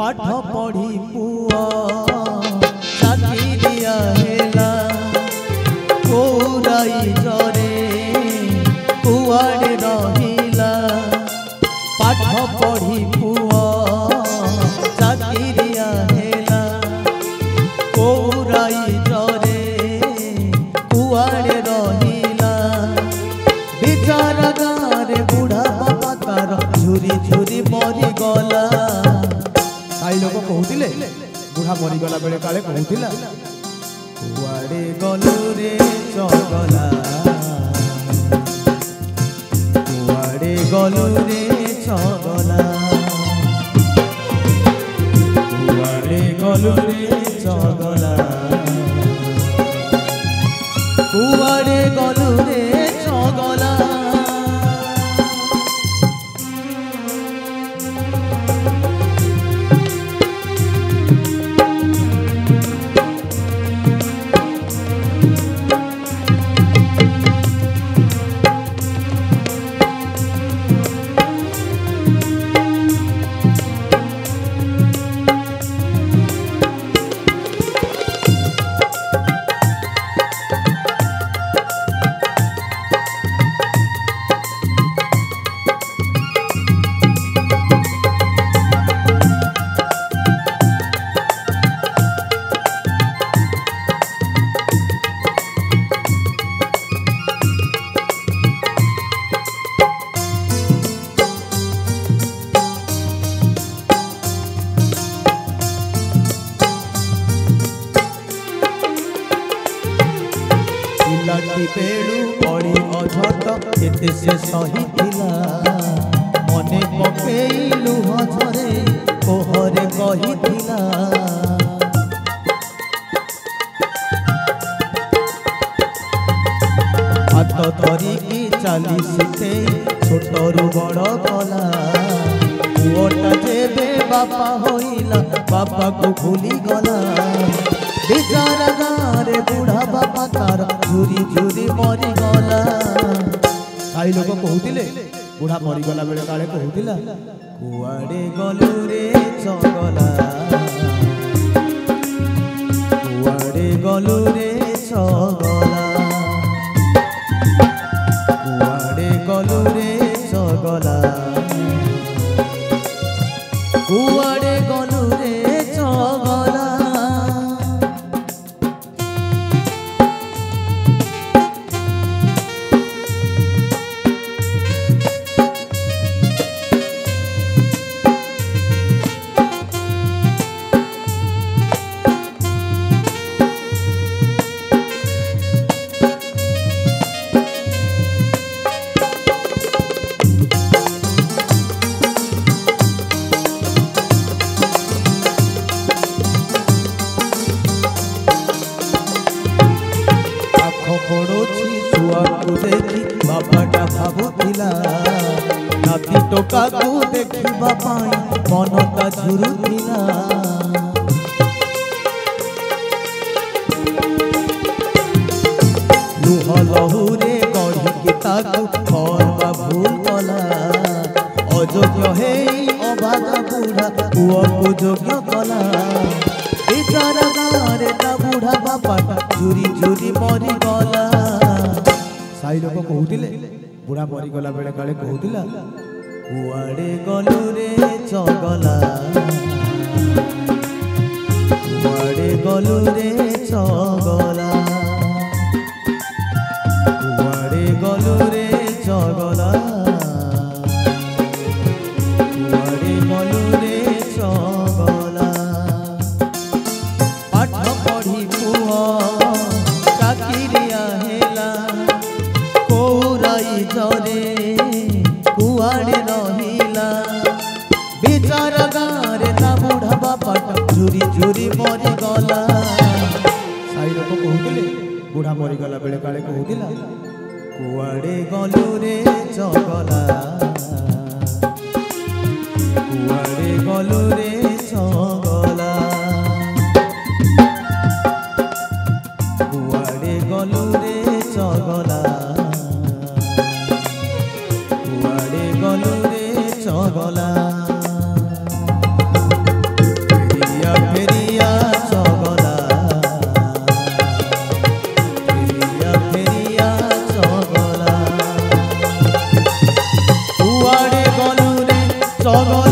पाठ पढ़ी पुआ चाकिरिया हेला कोराई जरे कुआड़े रहिला पाठ पढ़ी पुआ चाकिरिया हेला कोराई जरे कुआड़े रहिला बिचारा गारे बुढ़ा बाबा तार झुरी झुरी मरी गला आई लोग कहते बुढ़ा मरीगला बेले काले कहला कुआड़े गलु रे चगला कुआड़े गलु रे चगला कुआड़े गलु रे चगला कुआड़े गलु रे चगला पिलाटी पेड़ू पड़ी अझट केते से सही थिला मने पकेइलु हजरे कोहरे कही थिला हाथ धरिकी चाली शिखे छोटरू बड़ गला पुअटा जेबे बापा होइला बापा को भूली गला बिचारा गारे बुढ़ा बापा तार झुरी झुरी मरी गला आई लोग कहते बुढ़ा मरीगला बेले काले कहला कुआड़े गलु रे चगला कुआड़े गलु रे चगला कुआड़े गलु रे चगला कुआड़े गलु रे चगला पड़ोसी छुआ को देखी बापाटा भावुला नाती टोका को देखी बापा मनटा झुरुला लुह लहुरे गढ़ी ताकू खरवा भूल कला अयोग्य हे अभागा बुढ़ा पुआ को योग्य कला बिचारा गारे ता बुढ़ा बापाटा झुरी झुरी मरी गला साई लोग कहते बुढ़ा मरीगला बेले काले कहला कुआड़े गलु रे चगला कुआड़े गलु रे चगला कुआड़े गलु रे चगला कुआड़े गलु रे चगला पाठ पढ़ी पुआ चाकिरिया हेला कोराई जरे कुआड़े रहिला बिचारा गारे ता बुढ़ा बापाटा झुरी झुरी मरी गला साई लोग कहते बुढ़ा मरीगला बेले काले कहला कुआड़े गलु रे चगला कुआड़े गलु रे चगला कुआड़े गलु रे चगला कुआड़े गलु रे चगला। ଜଗତ